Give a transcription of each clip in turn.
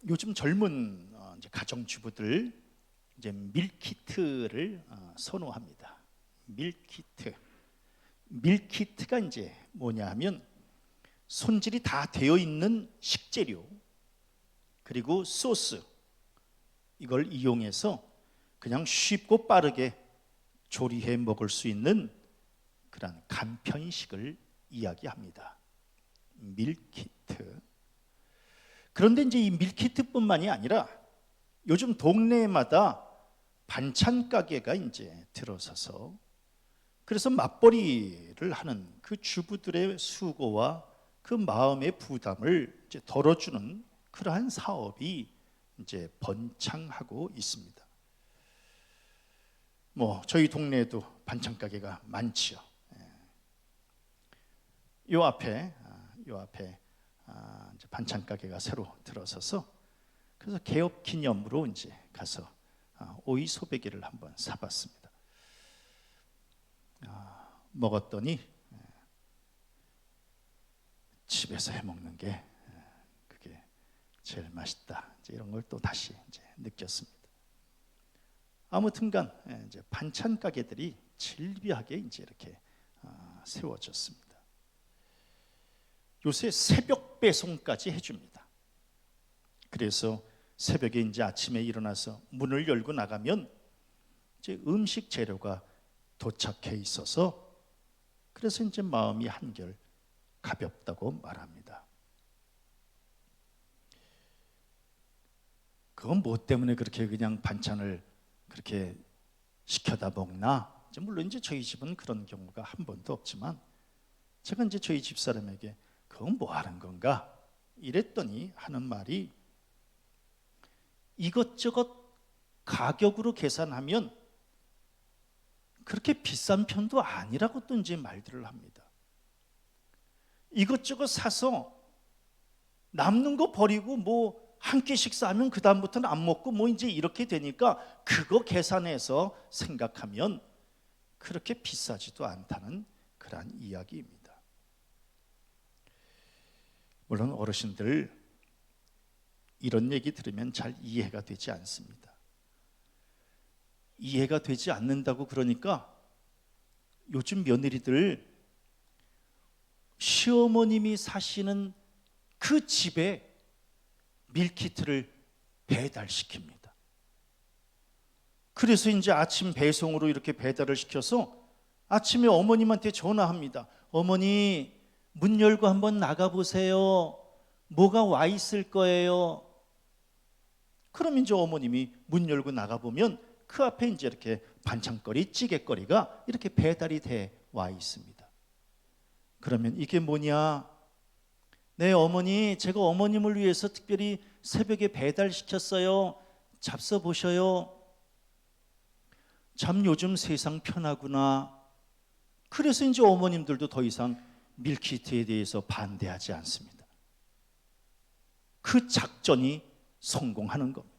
요즘 젊은 이제 가정주부들 이제 밀키트를 선호합니다. 밀키트가 이제 뭐냐 하면 손질이 다 되어 있는 식재료 그리고 소스, 이걸 이용해서 그냥 쉽고 빠르게 조리해 먹을 수 있는 그런 간편식을 이야기합니다. 밀키트. 그런데 이제 이 밀키트뿐만이 아니라 요즘 동네마다 반찬 가게가 이제 들어서서, 그래서 맞벌이를 하는 그 주부들의 수고와 그 마음의 부담을 이제 덜어주는 그러한 사업이 이제 번창하고 있습니다. 뭐 저희 동네에도 반찬 가게가 많지요. 요 앞에 이제 반찬 가게가 새로 들어서서, 그래서 개업 기념으로 이제 가서 오이 소배기를 한번 사봤습니다. 먹었더니 집에서 해 먹는 게 그게 제일 맛있다. 이제 이런 걸 또 다시 이제 느꼈습니다. 아무튼간 이제 반찬 가게들이 질비하게 이제 이렇게 세워졌습니다. 요새 새벽 배송까지 해줍니다. 그래서 새벽에 이제 아침에 일어나서 문을 열고 나가면 이제 음식 재료가 도착해 있어서, 그래서 이제 마음이 한결 가볍다고 말합니다. 그건 뭐 때문에 그렇게 그냥 반찬을 그렇게 시켜다 먹나? 물론 이제 저희 집은 그런 경우가 한 번도 없지만, 제가 이제 저희 집사람에게 그건 뭐 하는 건가? 이랬더니 하는 말이, 이것저것 가격으로 계산하면 그렇게 비싼 편도 아니라고 또 이제 말들을 합니다. 이것저것 사서 남는 거 버리고 뭐 한 끼 식사하면 그 다음부터는 안 먹고 뭐 이제 이렇게 되니까 그거 계산해서 생각하면 그렇게 비싸지도 않다는 그러한 이야기입니다. 물론 어르신들 이런 얘기 들으면 잘 이해가 되지 않습니다. 이해가 되지 않는다고 그러니까 요즘 며느리들 시어머님이 사시는 그 집에 밀키트를 배달시킵니다. 그래서 이제 아침 배송으로 이렇게 배달을 시켜서 아침에 어머님한테 전화합니다. 어머니, 문 열고 한번 나가보세요. 뭐가 와 있을 거예요. 그럼 이제 어머님이 문 열고 나가보면 그 앞에 이제 이렇게 반찬거리, 찌개거리가 이렇게 배달이 돼 와 있습니다. 그러면 이게 뭐냐? 네, 어머니, 제가 어머님을 위해서 특별히 새벽에 배달시켰어요. 잡숴 보셔요. 참 요즘 세상 편하구나. 그래서 이제 어머님들도 더 이상 밀키트에 대해서 반대하지 않습니다. 그 작전이 성공하는 겁니다.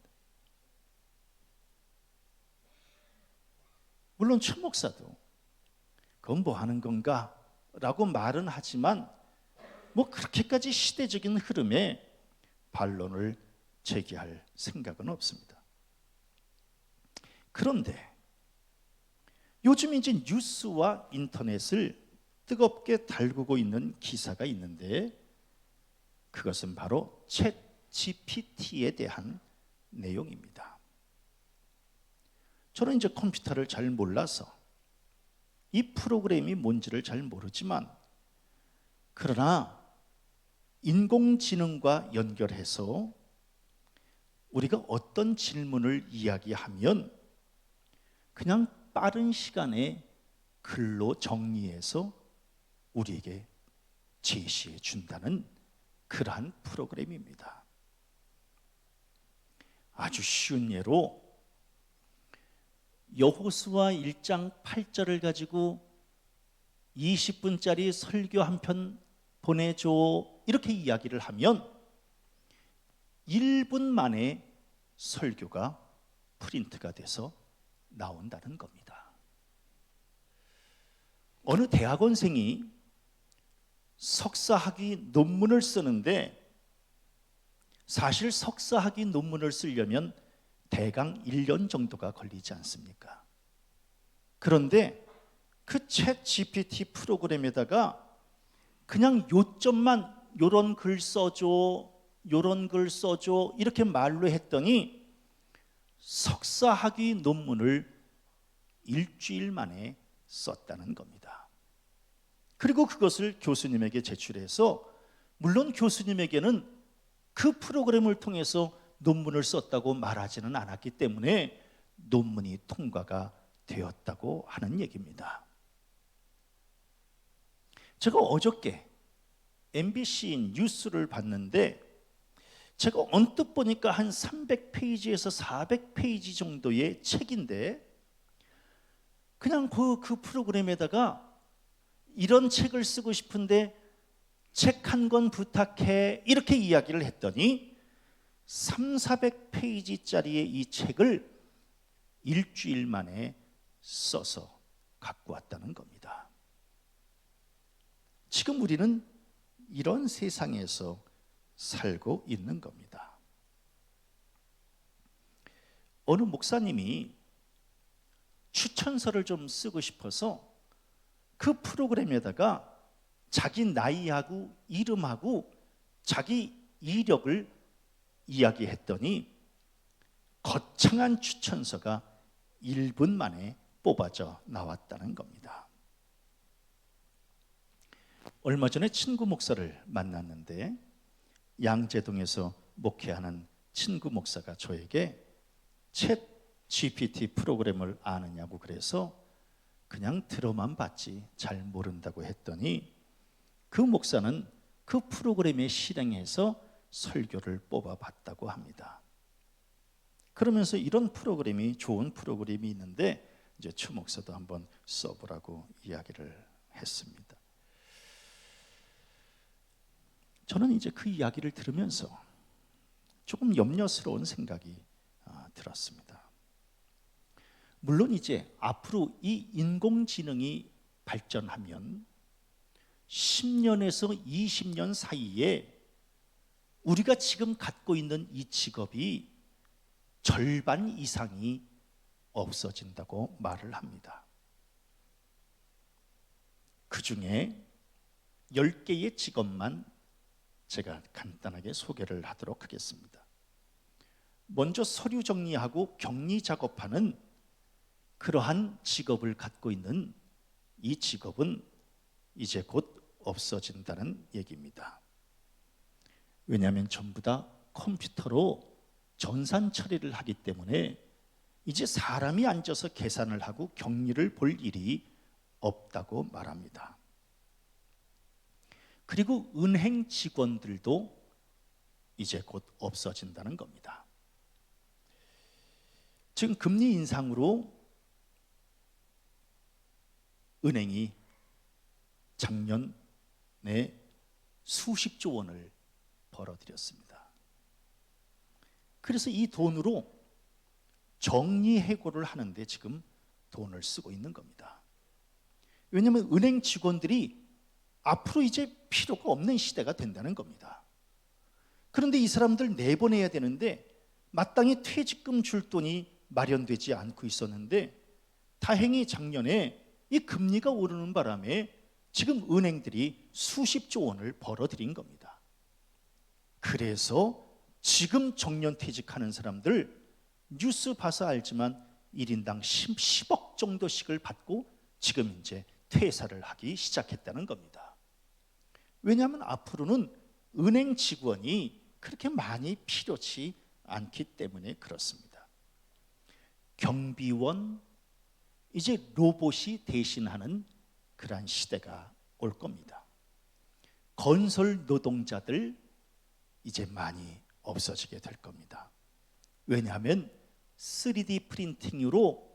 물론 최 목사도 그건 뭐 하는 건가? 라고 말은 하지만 뭐 그렇게까지 시대적인 흐름에 반론을 제기할 생각은 없습니다. 그런데 요즘 이제 뉴스와 인터넷을 뜨겁게 달구고 있는 기사가 있는데, 그것은 바로 챗 GPT에 대한 내용입니다. 저는 이제 컴퓨터를 잘 몰라서 이 프로그램이 뭔지를 잘 모르지만, 그러나 인공지능과 연결해서 우리가 어떤 질문을 이야기하면 그냥 빠른 시간에 글로 정리해서 우리에게 제시해 준다는 그러한 프로그램입니다. 아주 쉬운 예로 여호수아 1장 8절을 가지고 20분짜리 설교 한 편 보내줘, 이렇게 이야기를 하면 1분 만에 설교가 프린트가 돼서 나온다는 겁니다. 어느 대학원생이 석사학위 논문을 쓰는데 사실 석사학위 논문을 쓰려면 대강 1년 정도가 걸리지 않습니까? 그런데 그 챗 GPT 프로그램에다가 그냥 요점만 요런 글 써줘, 요런 글 써줘 이렇게 말로 했더니 석사학위 논문을 일주일 만에 썼다는 겁니다. 그리고 그것을 교수님에게 제출해서, 물론 교수님에게는 그 프로그램을 통해서 논문을 썼다고 말하지는 않았기 때문에 논문이 통과가 되었다고 하는 얘기입니다. 제가 어저께 MBC 뉴스를 봤는데 제가 언뜻 보니까 한 300페이지에서 400페이지 정도의 책인데, 그냥 그 프로그램에다가 이런 책을 쓰고 싶은데 책 한 권 부탁해 이렇게 이야기를 했더니 300~400페이지짜리의 이 책을 일주일 만에 써서 갖고 왔다는 겁니다. 지금 우리는 이런 세상에서 살고 있는 겁니다. 어느 목사님이 추천서를 좀 쓰고 싶어서 그 프로그램에다가 자기 나이하고 이름하고 자기 이력을 이야기했더니 거창한 추천서가 1분 만에 뽑아져 나왔다는 겁니다. 얼마 전에 친구 목사를 만났는데 양재동에서 목회하는 친구 목사가 저에게 챗 GPT 프로그램을 아느냐고 그래서 그냥 들어만 봤지 잘 모른다고 했더니 그 목사는 그 프로그램에 실행해서 설교를 뽑아봤다고 합니다. 그러면서 이런 프로그램이 좋은 프로그램이 있는데 이제 추 목사도 한번 써보라고 이야기를 했습니다. 저는 이제 그 이야기를 들으면서 조금 염려스러운 생각이 들었습니다. 물론 이제 앞으로 이 인공지능이 발전하면 10년에서 20년 사이에 우리가 지금 갖고 있는 이 직업이 절반 이상이 없어진다고 말을 합니다. 그 중에 10개의 직업만 제가 간단하게 소개를 하도록 하겠습니다. 먼저 서류 정리하고 격리 작업하는 그러한 직업을 갖고 있는 이 직업은 이제 곧 없어진다는 얘기입니다. 왜냐하면 전부 다 컴퓨터로 전산 처리를 하기 때문에 이제 사람이 앉아서 계산을 하고 격리를 볼 일이 없다고 말합니다. 그리고 은행 직원들도 이제 곧 없어진다는 겁니다. 지금 금리 인상으로 은행이 작년에 수십조 원을 벌어들였습니다. 그래서 이 돈으로 정리해고를 하는데 지금 돈을 쓰고 있는 겁니다. 왜냐하면 은행 직원들이 앞으로 이제 필요가 없는 시대가 된다는 겁니다. 그런데 이 사람들 내보내야 되는데 마땅히 퇴직금 줄 돈이 마련되지 않고 있었는데 다행히 작년에 이 금리가 오르는 바람에 지금 은행들이 수십조 원을 벌어들인 겁니다. 그래서 지금 정년퇴직하는 사람들 뉴스 봐서 알지만 1인당 10억 정도씩을 받고 지금 이제 퇴사를 하기 시작했다는 겁니다. 왜냐하면 앞으로는 은행 직원이 그렇게 많이 필요치 않기 때문에 그렇습니다. 경비원, 이제 로봇이 대신하는 그러한 시대가 올 겁니다. 건설 노동자들 이제 많이 없어지게 될 겁니다. 왜냐하면 3D 프린팅으로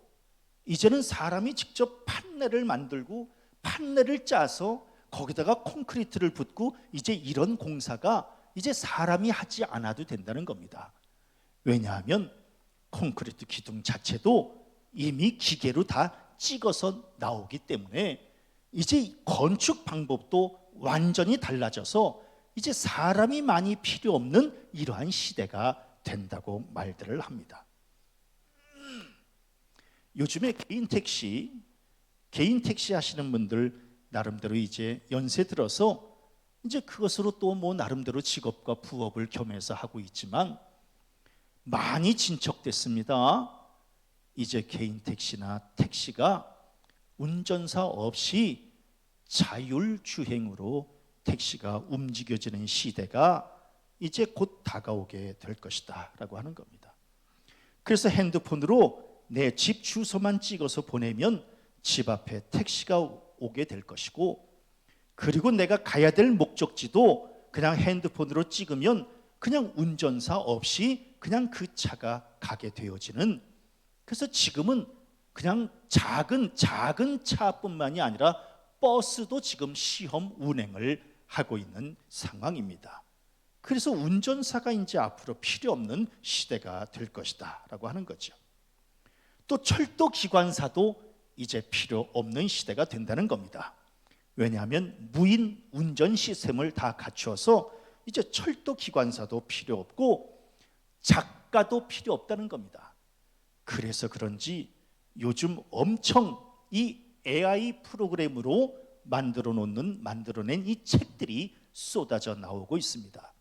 이제는 사람이 직접 판넬을 만들고 판넬을 짜서 거기다가 콘크리트를 붓고 이제 이런 공사가 이제 사람이 하지 않아도 된다는 겁니다. 왜냐하면 콘크리트 기둥 자체도 이미 기계로 다 찍어서 나오기 때문에 이제 건축 방법도 완전히 달라져서 이제 사람이 많이 필요 없는 이러한 시대가 된다고 말들을 합니다. 요즘에 개인 택시 하시는 분들 나름대로 이제 연세 들어서 이제 그것으로 또 뭐 나름대로 직업과 부업을 겸해서 하고 있지만 많이 진척됐습니다. 이제 개인 택시나 택시가 운전사 없이 자율주행으로 택시가 움직여지는 시대가 이제 곧 다가오게 될 것이다 라고 하는 겁니다. 그래서 핸드폰으로 내 집 주소만 찍어서 보내면 집 앞에 택시가 오게 될 것이고, 그리고 내가 가야 될 목적지도 그냥 핸드폰으로 찍으면 그냥 운전사 없이 그냥 그 차가 가게 되어지는, 그래서 지금은 그냥 작은 차뿐만이 아니라 버스도 지금 시험 운행을 하고 있는 상황입니다. 그래서 운전사가 이제 앞으로 필요 없는 시대가 될 것이다 라고 하는 거죠. 또 철도 기관사도 이제 필요 없는 시대가 된다는 겁니다. 왜냐하면 무인 운전 시스템을 다 갖추어서 이제 철도 기관사도 필요 없고 작가도 필요 없다는 겁니다. 그래서 그런지 요즘 엄청 이 AI 프로그램으로 만들어낸 이 책들이 쏟아져 나오고 있습니다.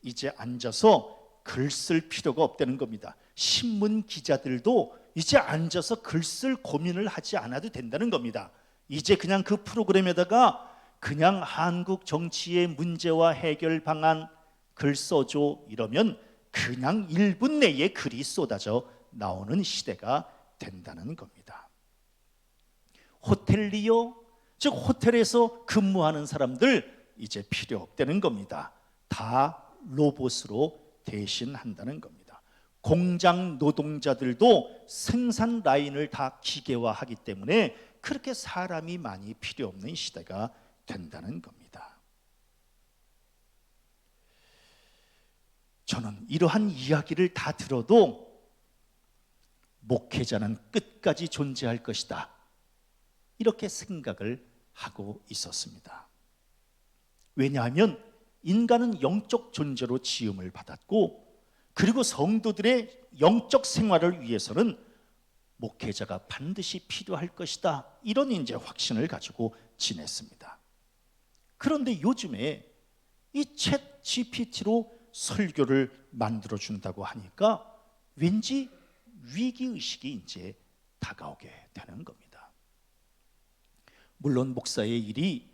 이제 앉아서 글 쓸 필요가 없다는 겁니다. 신문 기자들도 이제 앉아서 글 쓸 고민을 하지 않아도 된다는 겁니다. 이제 그냥 그 프로그램에다가 그냥 한국 정치의 문제와 해결 방안 글 써줘 이러면 그냥 1분 내에 글이 쏟아져 나오는 시대가 된다는 겁니다. 호텔리어, 즉 호텔에서 근무하는 사람들 이제 필요 없다는 겁니다. 다 로봇으로 대신한다는 겁니다. 공장 노동자들도 생산 라인을 다 기계화하기 때문에 그렇게 사람이 많이 필요 없는 시대가 된다는 겁니다. 저는 이러한 이야기를 다 들어도 목회자는 끝까지 존재할 것이다, 이렇게 생각을 하고 있었습니다. 왜냐하면 인간은 영적 존재로 지음을 받았고, 그리고 성도들의 영적 생활을 위해서는 목회자가 반드시 필요할 것이다, 이런 이제 확신을 가지고 지냈습니다. 그런데 요즘에 이 챗 GPT로 설교를 만들어 준다고 하니까 왠지 위기의식이 이제 다가오게 되는 겁니다. 물론 목사의 일이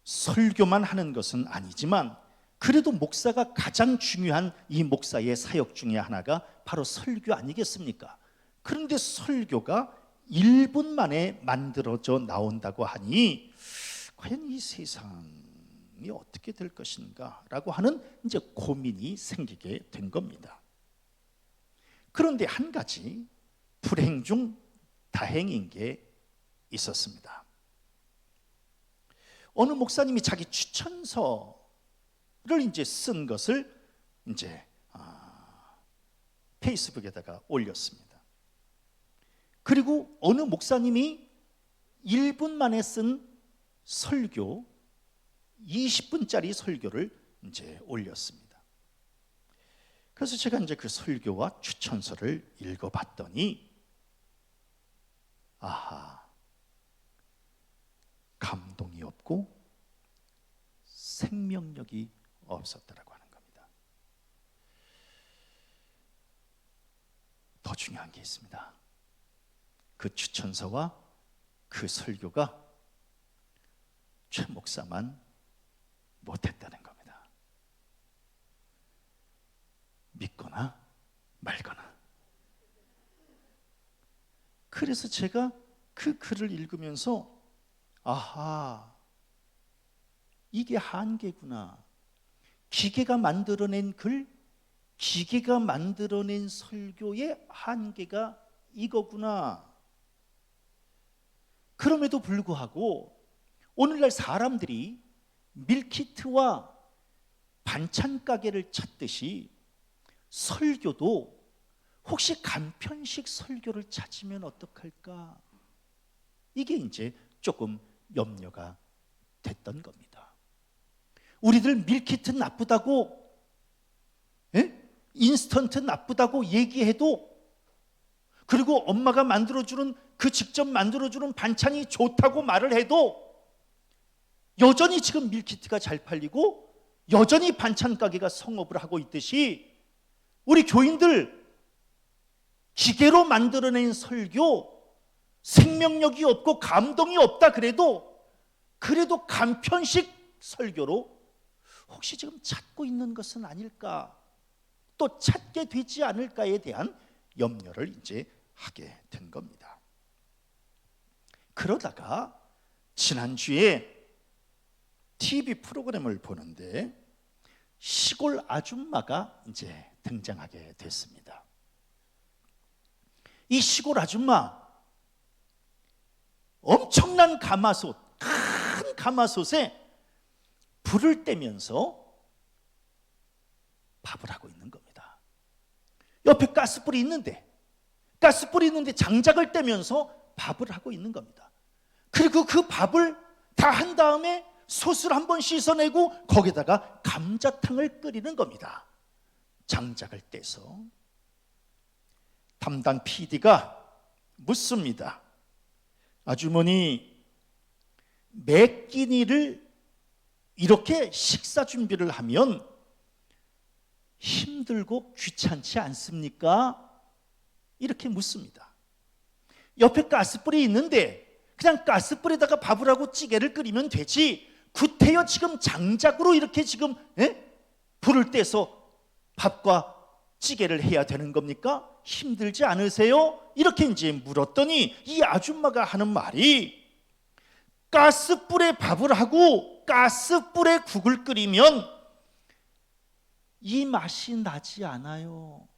설교만 하는 것은 아니지만 그래도 목사가 가장 중요한 이 목사의 사역 중에 하나가 바로 설교 아니겠습니까? 그런데 설교가 1분 만에 만들어져 나온다고 하니 과연 이 세상이 어떻게 될 것인가 라고 하는 이제 고민이 생기게 된 겁니다. 그런데 한 가지 불행 중 다행인 게 있었습니다. 어느 목사님이 자기 추천서를 이제 쓴 것을 이제 페이스북에다가 올렸습니다. 그리고 어느 목사님이 1분 만에 쓴 설교, 20분짜리 설교를 이제 올렸습니다. 그래서 제가 이제 그 설교와 추천서를 읽어봤더니 아하, 감동이 없고 생명력이 없었다라고 하는 겁니다. 더 중요한 게 있습니다. 그 추천서와 그 설교가 최 목사만 못했다는 겁니다. 믿거나 말거나. 그래서 제가 그 글을 읽으면서 아하, 이게 한계구나. 기계가 만들어낸 글, 기계가 만들어낸 설교의 한계가 이거구나. 그럼에도 불구하고 오늘날 사람들이 밀키트와 반찬 가게를 찾듯이 설교도 혹시 간편식 설교를 찾으면 어떡할까? 이게 이제 조금 염려가 됐던 겁니다. 우리들 밀키트 나쁘다고, 예? 인스턴트 나쁘다고 얘기해도, 그리고 엄마가 만들어주는 그 직접 만들어주는 반찬이 좋다고 말을 해도 여전히 지금 밀키트가 잘 팔리고 여전히 반찬 가게가 성업을 하고 있듯이, 우리 교인들 기계로 만들어낸 설교, 생명력이 없고 감동이 없다 그래도 간편식 설교로 혹시 지금 찾고 있는 것은 아닐까, 또 찾게 되지 않을까에 대한 염려를 이제 하게 된 겁니다. 그러다가 지난주에 TV 프로그램을 보는데 시골 아줌마가 이제 등장하게 됐습니다. 이 시골 아줌마, 엄청난 가마솥, 큰 가마솥에 불을 떼면서 밥을 하고 있는 겁니다. 옆에 가스불이 있는데 장작을 떼면서 밥을 하고 있는 겁니다. 그리고 그 밥을 다 한 다음에 솥을 한번 씻어내고 거기다가 감자탕을 끓이는 겁니다. 장작을 떼서. 담당 PD가 묻습니다. 아주머니, 매 끼니를 이렇게 식사 준비를 하면 힘들고 귀찮지 않습니까? 이렇게 묻습니다. 옆에 가스불이 있는데 그냥 가스불에다가 밥을 하고 찌개를 끓이면 되지, 구태여 지금 장작으로 이렇게 지금 불을 떼서 밥과 찌개를 해야 되는 겁니까? 힘들지 않으세요? 이렇게 이제 물었더니 이 아줌마가 하는 말이, 가스불에 밥을 하고 가스불에 국을 끓이면 이 맛이 나지 않아요.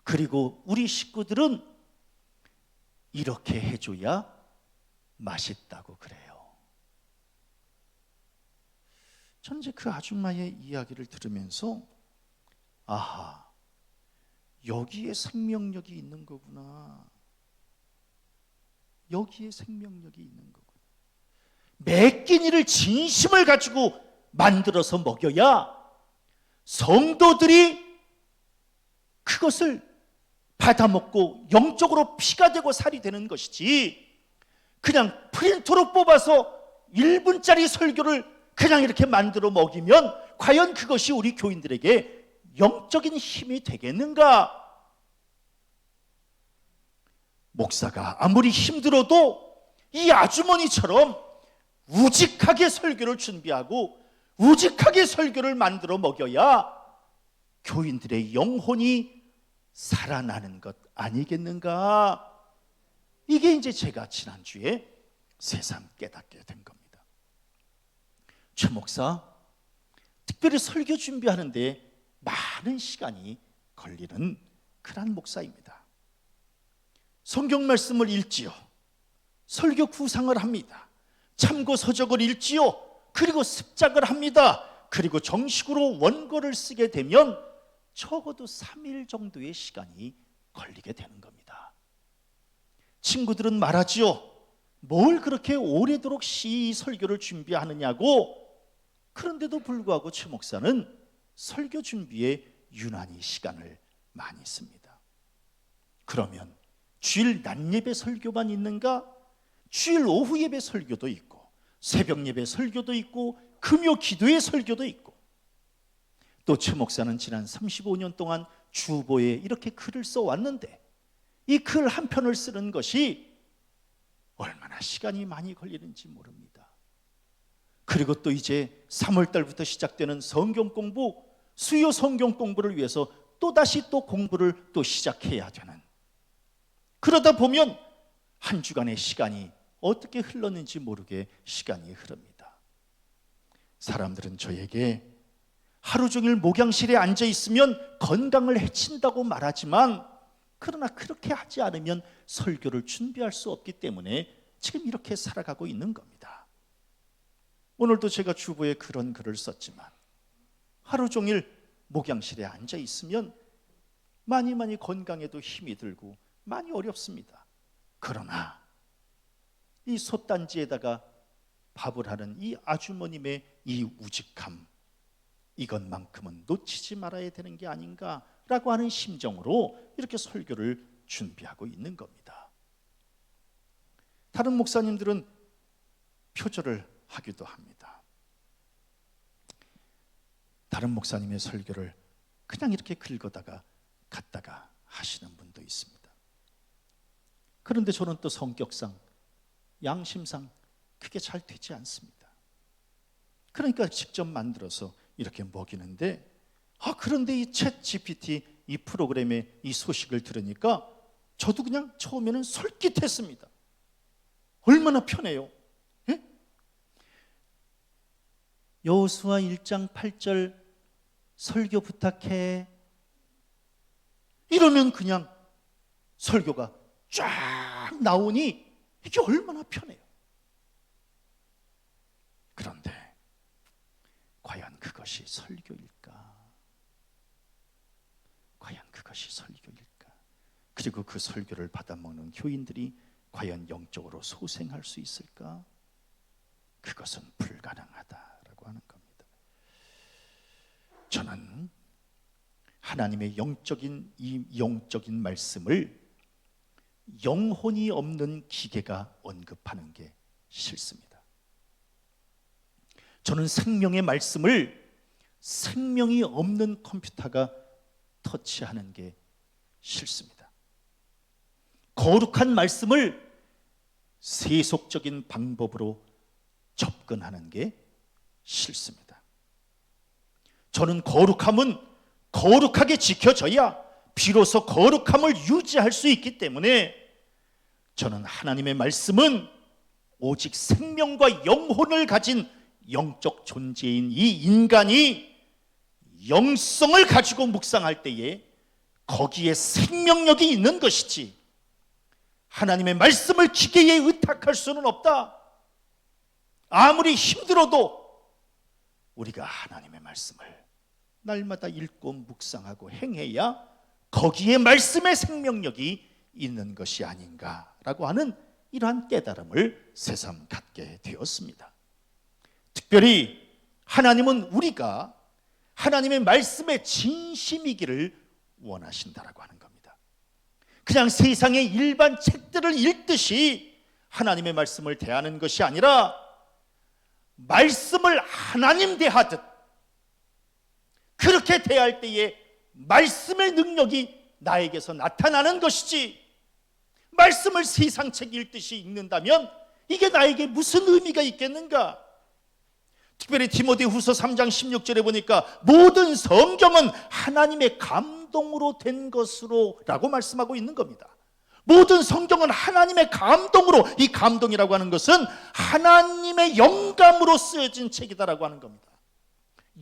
그리고 우리 식구들은 이렇게 해줘야 맛있다고 그래요. 저는 이제 그 아줌마의 이야기를 들으면서, 아하, 여기에 생명력이 있는 거구나. 여기에 생명력이 있는 거구나. 매 끼니를 진심을 가지고 만들어서 먹여야 성도들이 그것을 받아먹고 영적으로 피가 되고 살이 되는 것이지, 그냥 프린터로 뽑아서 1분짜리 설교를 그냥 이렇게 만들어 먹이면 과연 그것이 우리 교인들에게 영적인 힘이 되겠는가? 목사가 아무리 힘들어도 이 아주머니처럼 우직하게 설교를 준비하고 우직하게 설교를 만들어 먹여야 교인들의 영혼이 살아나는 것 아니겠는가? 이게 이제 제가 지난주에 새삼 깨닫게 된 겁니다. 최 목사, 특별히 설교 준비하는데 많은 시간이 걸리는 그런 목사입니다. 성경 말씀을 읽지요, 설교 구상을 합니다, 참고 서적을 읽지요, 그리고 습작을 합니다. 그리고 정식으로 원고를 쓰게 되면 적어도 3일 정도의 시간이 걸리게 되는 겁니다. 친구들은 말하지요, 뭘 그렇게 오래도록 이 설교를 준비하느냐고. 그런데도 불구하고 최 목사는 설교 준비에 유난히 시간을 많이 씁니다. 그러면 주일 낮 예배 설교만 있는가? 주일 오후 예배 설교도 있고, 새벽 예배 설교도 있고, 금요 기도의 설교도 있고, 또 최 목사는 지난 35년 동안 주보에 이렇게 글을 써왔는데 이 글 한 편을 쓰는 것이 얼마나 시간이 많이 걸리는지 모릅니다. 그리고 또 이제 3월 달부터 시작되는 성경 공부, 수요 성경 공부를 위해서 또다시 또 공부를 또 시작해야 되는, 그러다 보면 한 주간의 시간이 어떻게 흘렀는지 모르게 시간이 흐릅니다. 사람들은 저에게 하루 종일 목양실에 앉아 있으면 건강을 해친다고 말하지만, 그러나 그렇게 하지 않으면 설교를 준비할 수 없기 때문에 지금 이렇게 살아가고 있는 겁니다. 오늘도 제가 주보에 그런 글을 썼지만, 하루 종일 목양실에 앉아 있으면 많이 건강에도 힘이 들고 많이 어렵습니다. 그러나 이 솥단지에다가 밥을 하는 이 아주머님의 이 우직함, 이것만큼은 놓치지 말아야 되는 게 아닌가라고 하는 심정으로 이렇게 설교를 준비하고 있는 겁니다. 다른 목사님들은 표절을 하기도 합니다. 다른 목사님의 설교를 그냥 이렇게 긁어다가 갖다가 하시는 분도 있습니다. 그런데 저는 또 성격상, 양심상 그게 잘 되지 않습니다. 그러니까 직접 만들어서 이렇게 먹이는데, 그런데 이 챗 GPT 이 프로그램의 이 소식을 들으니까 저도 그냥 처음에는 솔깃했습니다. 얼마나 편해요. 예? 여호수아 1장 8절 설교 부탁해, 이러면 그냥 설교가 쫙 나오니 이게 얼마나 편해요. 그런데 과연 그것이 설교일까? 과연 그것이 설교일까? 그리고 그 설교를 받아먹는 교인들이 과연 영적으로 소생할 수 있을까? 그것은 불가능하다라고 하는 겁니다. 저는 하나님의 영적인 말씀을 영혼이 없는 기계가 언급하는 게 싫습니다. 저는 생명의 말씀을 생명이 없는 컴퓨터가 터치하는 게 싫습니다. 거룩한 말씀을 세속적인 방법으로 접근하는 게 싫습니다. 저는 거룩함은 거룩하게 지켜져야 비로소 거룩함을 유지할 수 있기 때문에 저는 하나님의 말씀은 오직 생명과 영혼을 가진 영적 존재인 이 인간이 영성을 가지고 묵상할 때에 거기에 생명력이 있는 것이지, 하나님의 말씀을 기계에 의탁할 수는 없다. 아무리 힘들어도 우리가 하나님의 말씀을 날마다 읽고 묵상하고 행해야 거기에 말씀의 생명력이 있는 것이 아닌가라고 하는 이러한 깨달음을 새삼 갖게 되었습니다. 특별히 하나님은 우리가 하나님의 말씀의 진심이기를 원하신다라고 하는 겁니다. 그냥 세상의 일반 책들을 읽듯이 하나님의 말씀을 대하는 것이 아니라 말씀을 하나님 대하듯 그렇게 대할 때에 말씀의 능력이 나에게서 나타나는 것이지, 말씀을 세상 책 읽듯이 읽는다면 이게 나에게 무슨 의미가 있겠는가? 특별히 디모데후서 3장 16절에 보니까 모든 성경은 하나님의 감동으로 된 것으로 라고 말씀하고 있는 겁니다. 모든 성경은 하나님의 감동으로, 이 감동이라고 하는 것은 하나님의 영감으로 쓰여진 책이다라고 하는 겁니다.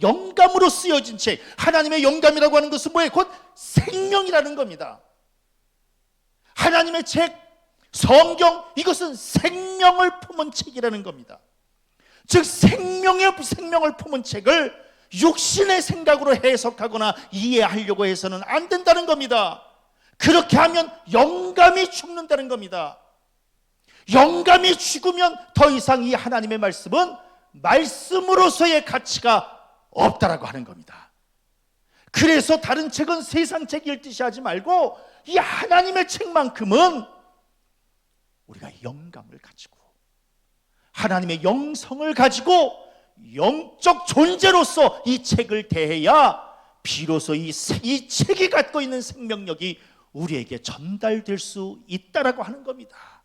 영감으로 쓰여진 책, 하나님의 영감이라고 하는 것은 뭐예요? 곧 생명이라는 겁니다. 하나님의 책, 성경, 이것은 생명을 품은 책이라는 겁니다. 즉 생명을 품은 책을 육신의 생각으로 해석하거나 이해하려고 해서는 안 된다는 겁니다. 그렇게 하면 영감이 죽는다는 겁니다. 영감이 죽으면 더 이상 이 하나님의 말씀은 말씀으로서의 가치가 없다라고 하는 겁니다. 그래서 다른 책은 세상 책 읽듯이 하지 말고 이 하나님의 책만큼은 우리가 영감을 가지고 하나님의 영성을 가지고 영적 존재로서 이 책을 대해야 비로소 이 책이 갖고 있는 생명력이 우리에게 전달될 수 있다라고 하는 겁니다.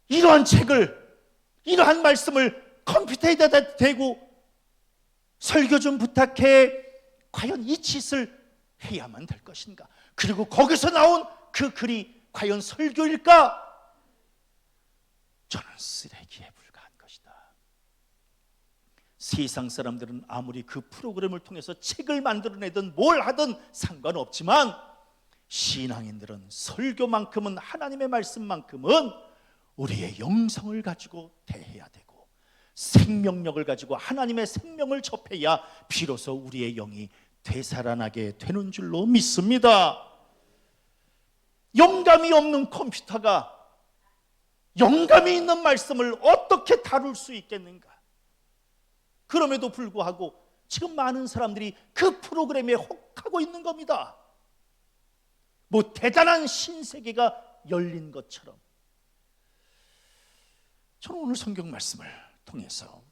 이러한 책을, 이러한 말씀을 컴퓨터에다 대고 설교 좀 부탁해, 과연 이 짓을 해야만 될 것인가? 그리고 거기서 나온 그 글이 과연 설교일까? 저는 쓰레기에 불과한 것이다. 세상 사람들은 아무리 그 프로그램을 통해서 책을 만들어내든 뭘 하든 상관없지만 신앙인들은 설교만큼은, 하나님의 말씀만큼은 우리의 영성을 가지고 대해야 되고 생명력을 가지고 하나님의 생명을 접해야 비로소 우리의 영이 되살아나게 되는 줄로 믿습니다. 영감이 없는 컴퓨터가 영감이 있는 말씀을 어떻게 다룰 수 있겠는가? 그럼에도 불구하고 지금 많은 사람들이 그 프로그램에 혹하고 있는 겁니다. 뭐 대단한 신세계가 열린 것처럼. 저는 오늘 성경 말씀을 통해서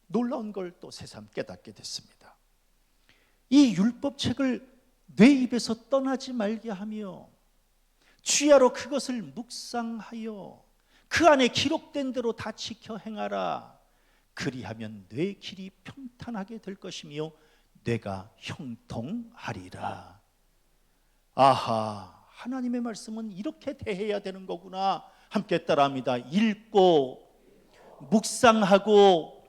놀라운 걸 또 새삼 깨닫게 됐습니다. 이 율법책을 내 입에서 떠나지 말게 하며 주야로 그것을 묵상하여 그 안에 기록된 대로 다 지켜 행하라. 그리하면 내 길이 평탄하게 될 것이며 내가 형통하리라. 아하, 하나님의 말씀은 이렇게 대해야 되는 거구나. 함께 따라합니다. 읽고 묵상하고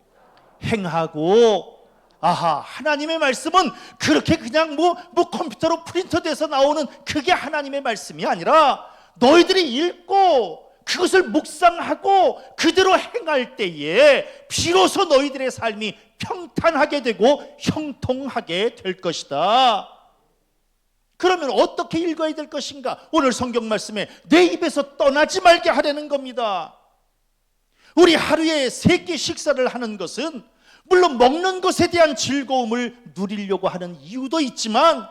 행하고. 아하, 하나님의 말씀은 그렇게 그냥 뭐 컴퓨터로 프린터돼서 나오는 그게 하나님의 말씀이 아니라 너희들이 읽고 그것을 묵상하고 그대로 행할 때에 비로소 너희들의 삶이 평탄하게 되고 형통하게 될 것이다. 그러면 어떻게 읽어야 될 것인가? 오늘 성경 말씀에 내 입에서 떠나지 말게 하려는 겁니다. 우리 하루에 3끼 식사를 하는 것은 물론 먹는 것에 대한 즐거움을 누리려고 하는 이유도 있지만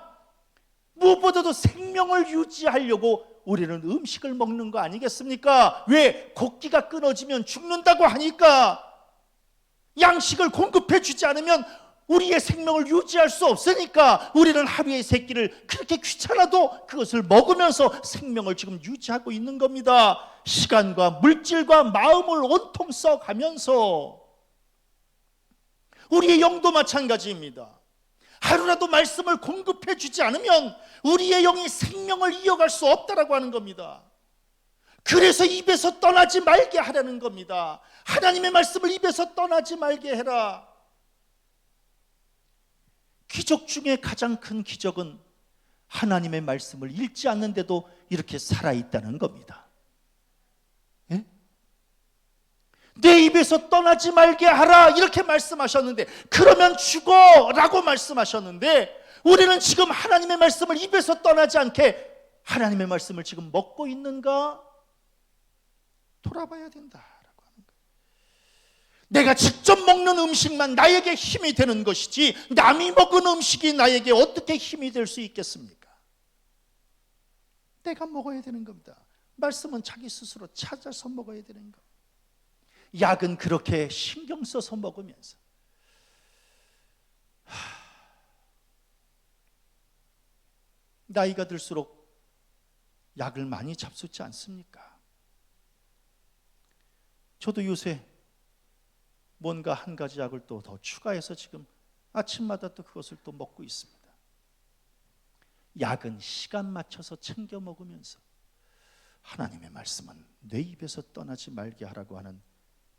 무엇보다도 생명을 유지하려고 우리는 음식을 먹는 거 아니겠습니까? 왜? 곡기가 끊어지면 죽는다고 하니까. 양식을 공급해 주지 않으면 우리의 생명을 유지할 수 없으니까 우리는 하루에 3끼를 그렇게 귀찮아도 그것을 먹으면서 생명을 지금 유지하고 있는 겁니다. 시간과 물질과 마음을 온통 써가면서. 우리의 영도 마찬가지입니다. 하루라도 말씀을 공급해 주지 않으면 우리의 영이 생명을 이어갈 수 없다라고 하는 겁니다. 그래서 입에서 떠나지 말게 하라는 겁니다. 하나님의 말씀을 입에서 떠나지 말게 해라. 기적 중에 가장 큰 기적은 하나님의 말씀을 읽지 않는데도 이렇게 살아있다는 겁니다. 예? 내 입에서 떠나지 말게 하라 이렇게 말씀하셨는데, 그러면 죽어 라고 말씀하셨는데, 우리는 지금 하나님의 말씀을 입에서 떠나지 않게 하나님의 말씀을 지금 먹고 있는가? 돌아봐야 된다라고 하는 거예요. 내가 직접 먹는 음식만 나에게 힘이 되는 것이지 남이 먹은 음식이 나에게 어떻게 힘이 될 수 있겠습니까? 내가 먹어야 되는 겁니다. 말씀은 자기 스스로 찾아서 먹어야 되는 거. 약은 그렇게 신경 써서 먹으면서 나이가 들수록 약을 많이 잡수지 않습니까? 저도 요새 뭔가 한 가지 약을 또 더 추가해서 지금 아침마다 또 그것을 또 먹고 있습니다. 약은 시간 맞춰서 챙겨 먹으면서 하나님의 말씀은 내 입에서 떠나지 말게 하라고 하는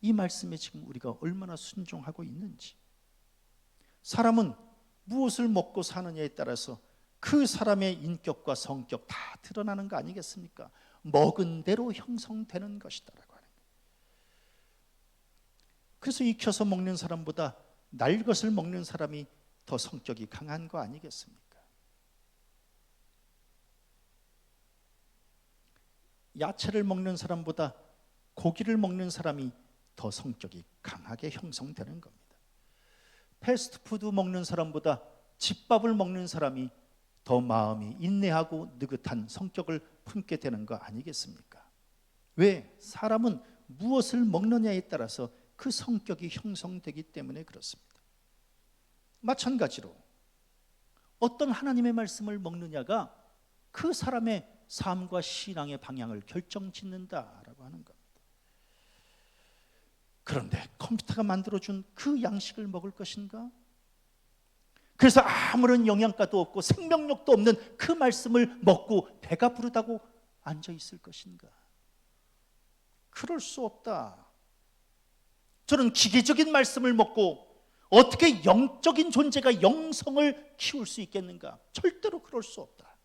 이 말씀에 지금 우리가 얼마나 순종하고 있는지. 사람은 무엇을 먹고 사느냐에 따라서 그 사람의 인격과 성격 다 드러나는 거 아니겠습니까? 먹은 대로 형성되는 것이다라고 하는 거예요. 그래서 익혀서 먹는 사람보다 날 것을 먹는 사람이 더 성격이 강한 거 아니겠습니까? 야채를 먹는 사람보다 고기를 먹는 사람이 더 성격이 강하게 형성되는 겁니다. 패스트푸드 먹는 사람보다 집밥을 먹는 사람이 더 마음이 인내하고 느긋한 성격을 품게 되는 거 아니겠습니까? 왜? 사람은 무엇을 먹느냐에 따라서 그 성격이 형성되기 때문에 그렇습니다. 마찬가지로 어떤 하나님의 말씀을 먹느냐가 그 사람의 삶과 신앙의 방향을 결정짓는다라고 하는 겁니다. 그런데 컴퓨터가 만들어준 그 양식을 먹을 것인가? 그래서 아무런 영양가도 없고 생명력도 없는 그 말씀을 먹고 배가 부르다고 앉아 있을 것인가? 그럴 수 없다. 저는 기계적인 말씀을 먹고 어떻게 영적인 존재가 영성을 키울 수 있겠는가? 절대로 그럴 수 없다.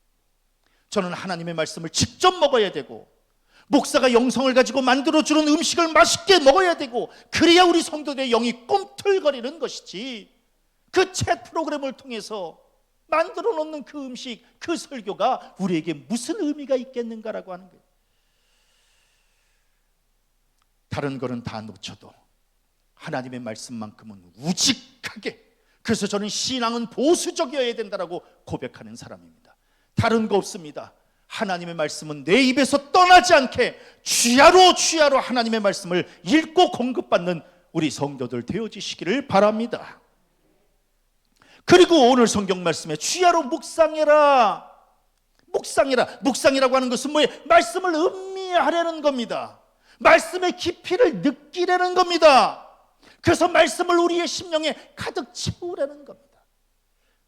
저는 하나님의 말씀을 직접 먹어야 되고, 목사가 영성을 가지고 만들어주는 음식을 맛있게 먹어야 되고, 그래야 우리 성도들의 영이 꿈틀거리는 것이지, 그 챗 프로그램을 통해서 만들어 놓는 그 음식, 그 설교가 우리에게 무슨 의미가 있겠는가라고 하는 거예요. 다른 거는 다 놓쳐도 하나님의 말씀만큼은 우직하게, 그래서 저는 신앙은 보수적이어야 된다라고 고백하는 사람입니다. 다른 거 없습니다. 하나님의 말씀은 내 입에서 떠나지 않게 주야로 하나님의 말씀을 읽고 공급받는 우리 성도들 되어지시기를 바랍니다. 그리고 오늘 성경 말씀에 주야로 묵상해라. 묵상이라고 하는 것은 뭐예요? 말씀을 음미하려는 겁니다. 말씀의 깊이를 느끼려는 겁니다. 그래서 말씀을 우리의 심령에 가득 채우려는 겁니다.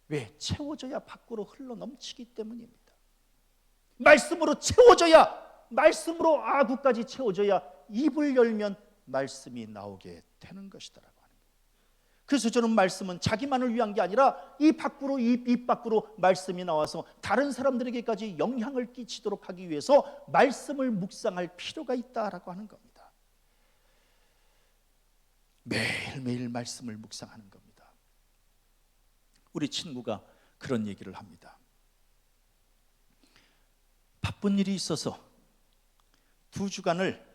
왜? 채워져야 밖으로 흘러 넘치기 때문입니다. 말씀으로 채워져야, 말씀으로 아구까지 채워져야 입을 열면 말씀이 나오게 되는 것이더라고요. 그래서 저는 말씀은 자기만을 위한 게 아니라 입 밖으로 말씀이 나와서 다른 사람들에게까지 영향을 끼치도록 하기 위해서 말씀을 묵상할 필요가 있다라고 하는 겁니다. 매일매일 말씀을 묵상하는 겁니다. 우리 친구가 그런 얘기를 합니다. 바쁜 일이 있어서 2주간을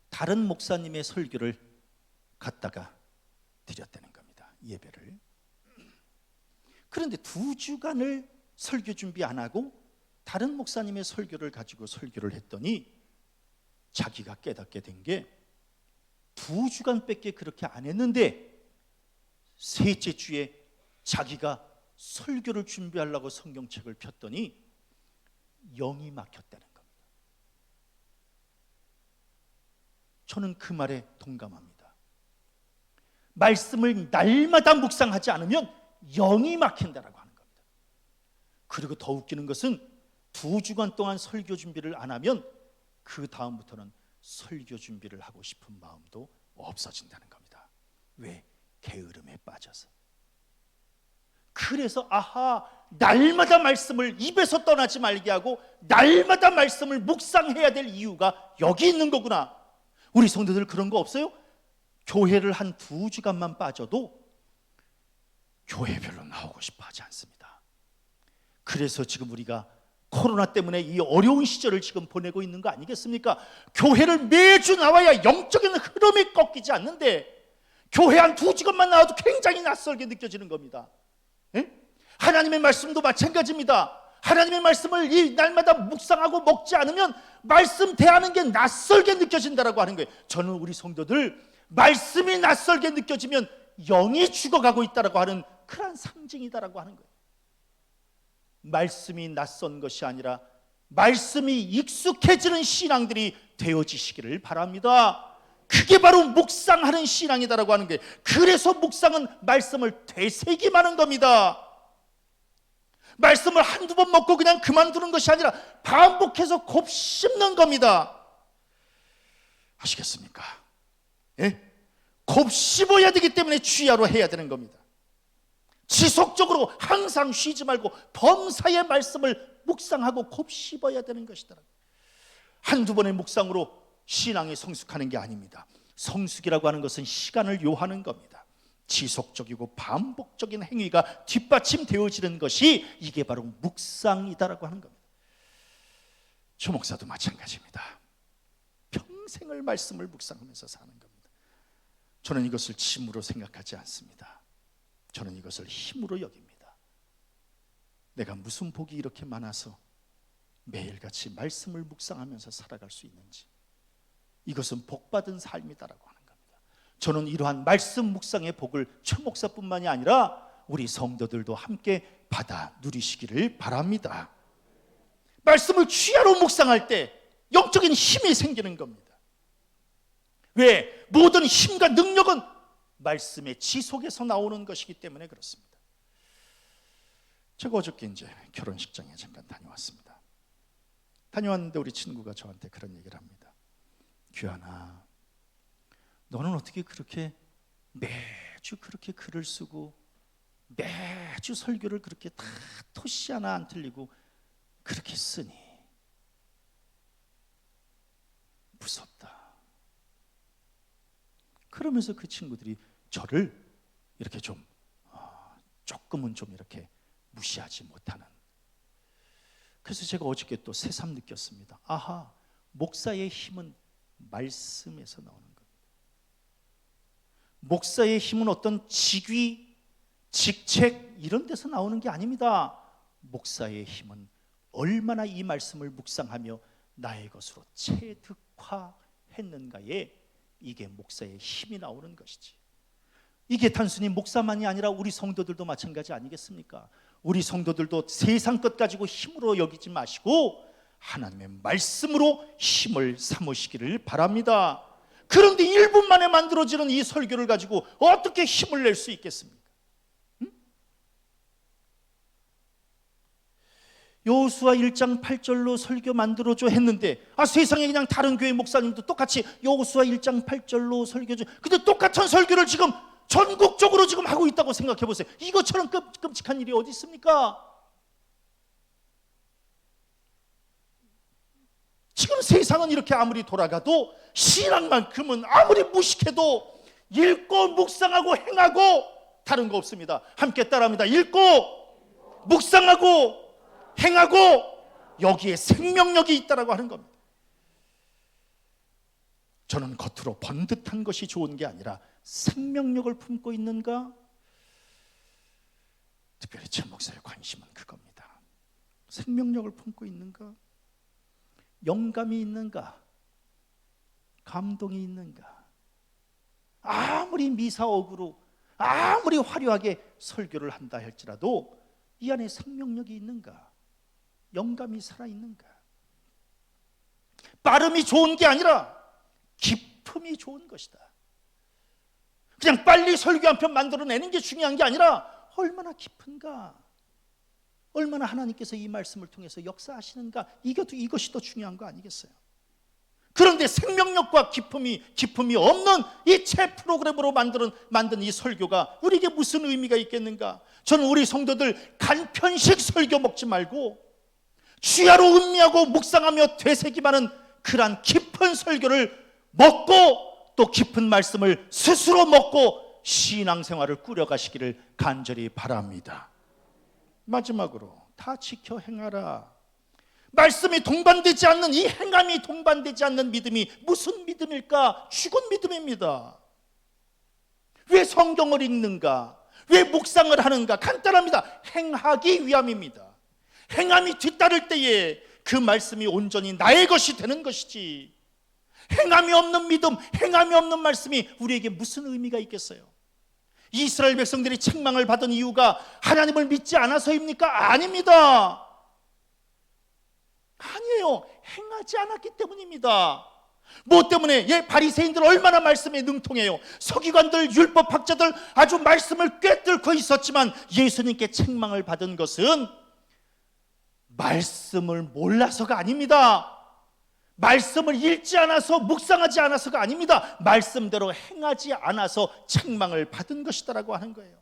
다른 목사님의 설교를 갖다가 드렸다는 겁니다. 예배를. 그런데 2주간을 설교 준비 안 하고 다른 목사님의 설교를 가지고 설교를 했더니 자기가 깨닫게 된 게 2주간밖에 그렇게 안 했는데 셋째 주에 자기가 설교를 준비하려고 성경책을 폈더니 영이 막혔다는 겁니다. 저는 그 말에 동감합니다. 말씀을 날마다 묵상하지 않으면 영이 막힌다라고 하는 겁니다. 그리고 더 웃기는 것은 2주간 동안 설교 준비를 안 하면 그 다음부터는 설교 준비를 하고 싶은 마음도 없어진다는 겁니다. 왜? 게으름에 빠져서. 그래서 날마다 말씀을 입에서 떠나지 말게 하고 날마다 말씀을 묵상해야 될 이유가 여기 있는 거구나. 우리 성도들 그런 거 없어요? 교회를 한 2주간만 빠져도 교회 별로 나오고 싶어 하지 않습니다. 그래서 지금 우리가 코로나 때문에 이 어려운 시절을 지금 보내고 있는 거 아니겠습니까? 교회를 매주 나와야 영적인 흐름이 꺾이지 않는데 교회 한 2주간만 나와도 굉장히 낯설게 느껴지는 겁니다. 예? 하나님의 말씀도 마찬가지입니다. 하나님의 말씀을 이 날마다 묵상하고 먹지 않으면 말씀 대하는 게 낯설게 느껴진다라고 하는 거예요. 저는 우리 성도들 말씀이 낯설게 느껴지면 영이 죽어가고 있다라고 하는 그런 상징이다라고 하는 거예요. 말씀이 낯선 것이 아니라 말씀이 익숙해지는 신앙들이 되어지시기를 바랍니다. 그게 바로 묵상하는 신앙이다라고 하는 거예요. 그래서 묵상은 말씀을 되새김하는 겁니다. 말씀을 한두 번 먹고 그냥 그만두는 것이 아니라 반복해서 곱씹는 겁니다. 아시겠습니까? 예? 곱씹어야 되기 때문에 주야로 해야 되는 겁니다. 지속적으로 항상 쉬지 말고 범사의 말씀을 묵상하고 곱씹어야 되는 것이더라고요. 한두 번의 묵상으로 신앙이 성숙하는 게 아닙니다. 성숙이라고 하는 것은 시간을 요하는 겁니다. 지속적이고 반복적인 행위가 뒷받침되어지는 것이 이게 바로 묵상이다라고 하는 겁니다. 조 목사도 마찬가지입니다. 평생을 말씀을 묵상하면서 사는 겁니다. 저는 이것을 짐으로 생각하지 않습니다. 저는 이것을 힘으로 여깁니다. 내가 무슨 복이 이렇게 많아서 매일같이 말씀을 묵상하면서 살아갈 수 있는지, 이것은 복받은 삶이다라고 하는 겁니다. 저는 이러한 말씀 묵상의 복을 최 목사뿐만이 아니라 우리 성도들도 함께 받아 누리시기를 바랍니다. 말씀을 주야로 묵상할 때 영적인 힘이 생기는 겁니다. 왜? 모든 힘과 능력은 말씀의 지속에서 나오는 것이기 때문에 그렇습니다. 제가 어저께 이제 결혼식장에 잠깐 다녀왔습니다. 다녀왔는데 우리 친구가 저한테 그런 얘기를 합니다. 규환아, 너는 어떻게 그렇게 매주 그렇게 글을 쓰고 매주 설교를 그렇게 다 토시 하나 안 틀리고 그렇게 쓰니? 무섭다. 그러면서 그 친구들이 저를 이렇게 좀 조금은 좀 이렇게 무시하지 못하는. 그래서 제가 어저께 또 새삼 느꼈습니다. 목사의 힘은 말씀에서 나오는 겁니다. 목사의 힘은 어떤 직위, 직책 이런 데서 나오는 게 아닙니다. 목사의 힘은 얼마나 이 말씀을 묵상하며 나의 것으로 체득화했는가에 이게 목사의 힘이 나오는 것이지. 이게 단순히 목사만이 아니라 우리 성도들도 마찬가지 아니겠습니까? 우리 성도들도 세상 것 가지고 힘으로 여기지 마시고 하나님의 말씀으로 힘을 삼으시기를 바랍니다. 그런데 1분 만에 만들어지는 이 설교를 가지고 어떻게 힘을 낼 수 있겠습니까? 여호수아 1장 8절로 설교 만들어줘 했는데 세상에 그냥 다른 교회 목사님도 똑같이 여호수아 1장 8절로 설교줘. 근데 똑같은 설교를 지금 전국적으로 지금 하고 있다고 생각해 보세요. 이것처럼 끔찍한 일이 어디 있습니까? 지금 세상은 이렇게 아무리 돌아가도 신앙만큼은 아무리 무식해도 읽고 묵상하고 행하고 다른 거 없습니다. 함께 따라합니다. 읽고 묵상하고 행하고 여기에 생명력이 있다라고 하는 겁니다. 저는 겉으로 번듯한 것이 좋은 게 아니라 생명력을 품고 있는가? 특별히 제 목사의 관심은 그겁니다. 생명력을 품고 있는가? 영감이 있는가? 감동이 있는가? 아무리 미사옥으로 아무리 화려하게 설교를 한다 할지라도 이 안에 생명력이 있는가? 영감이 살아있는가? 빠름이 좋은 게 아니라 기품이 좋은 것이다. 그냥 빨리 설교 한 편 만들어내는 게 중요한 게 아니라 얼마나 깊은가, 얼마나 하나님께서 이 말씀을 통해서 역사하시는가, 이것이 더 중요한 거 아니겠어요? 그런데 생명력과 기품이 없는 이 책 프로그램으로 만든 이 설교가 우리에게 무슨 의미가 있겠는가? 저는 우리 성도들 간편식 설교 먹지 말고 주야로 음미하고 묵상하며 되새김하는 그러한 깊은 설교를 먹고 또 깊은 말씀을 스스로 먹고 신앙생활을 꾸려가시기를 간절히 바랍니다. 마지막으로 다 지켜 행하라. 말씀이 동반되지 않는 이 행함이 동반되지 않는 믿음이 무슨 믿음일까? 죽은 믿음입니다. 왜 성경을 읽는가? 왜 묵상을 하는가? 간단합니다. 행하기 위함입니다. 행함이 뒤따를 때에 그 말씀이 온전히 나의 것이 되는 것이지, 행함이 없는 믿음, 행함이 없는 말씀이 우리에게 무슨 의미가 있겠어요? 이스라엘 백성들이 책망을 받은 이유가 하나님을 믿지 않아서입니까? 아닙니다. 아니에요. 행하지 않았기 때문입니다. 뭐 때문에? 바리새인들 얼마나 말씀에 능통해요. 서기관들, 율법학자들 아주 말씀을 꿰뚫고 있었지만 예수님께 책망을 받은 것은 말씀을 몰라서가 아닙니다. 말씀을 읽지 않아서, 묵상하지 않아서가 아닙니다. 말씀대로 행하지 않아서 책망을 받은 것이다라고 하는 거예요.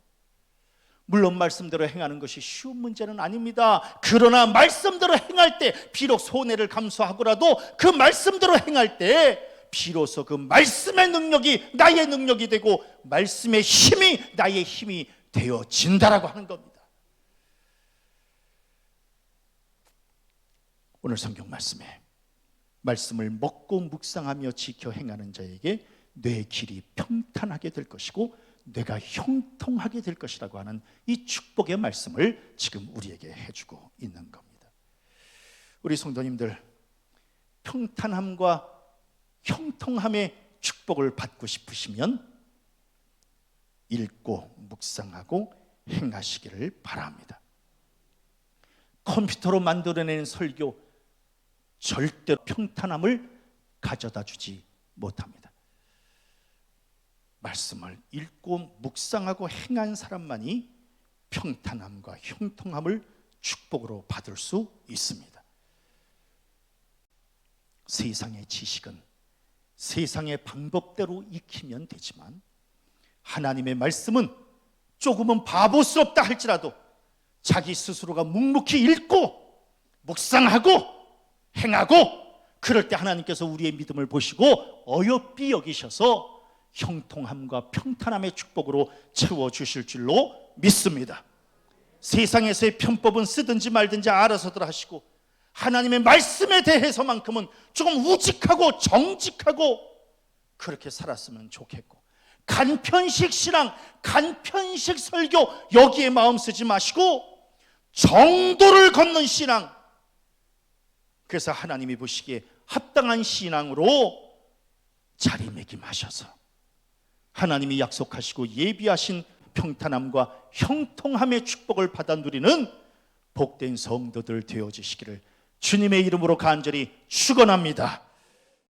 물론 말씀대로 행하는 것이 쉬운 문제는 아닙니다. 그러나 말씀대로 행할 때 비록 손해를 감수하고라도 그 말씀대로 행할 때 비로소 그 말씀의 능력이 나의 능력이 되고 말씀의 힘이 나의 힘이 되어진다라고 하는 겁니다. 오늘 성경 말씀을 먹고 묵상하며 지켜 행하는 자에게 뇌 길이 평탄하게 될 것이고 뇌가 형통하게 될 것이라고 하는 이 축복의 말씀을 지금 우리에게 해주고 있는 겁니다. 우리 성도님들, 평탄함과 형통함의 축복을 받고 싶으시면 읽고 묵상하고 행하시기를 바랍니다. 컴퓨터로 만들어내는 설교 절대로 평탄함을 가져다 주지 못합니다. 말씀을 읽고 묵상하고 행한 사람만이 평탄함과 형통함을 축복으로 받을 수 있습니다. 세상의 지식은 세상의 방법대로 익히면 되지만 하나님의 말씀은 조금은 바보스럽다 할지라도 자기 스스로가 묵묵히 읽고 묵상하고 행하고 그럴 때 하나님께서 우리의 믿음을 보시고 어여삐 여기셔서 형통함과 평탄함의 축복으로 채워주실 줄로 믿습니다. 세상에서의 편법은 쓰든지 말든지 알아서들 하시고 하나님의 말씀에 대해서만큼은 조금 우직하고 정직하고 그렇게 살았으면 좋겠고, 간편식 신앙, 간편식 설교 여기에 마음 쓰지 마시고 정도를 걷는 신앙, 그래서 하나님이 보시기에 합당한 신앙으로 자리매김하셔서 하나님이 약속하시고 예비하신 평탄함과 형통함의 축복을 받아 누리는 복된 성도들 되어지시기를 주님의 이름으로 간절히 축원합니다.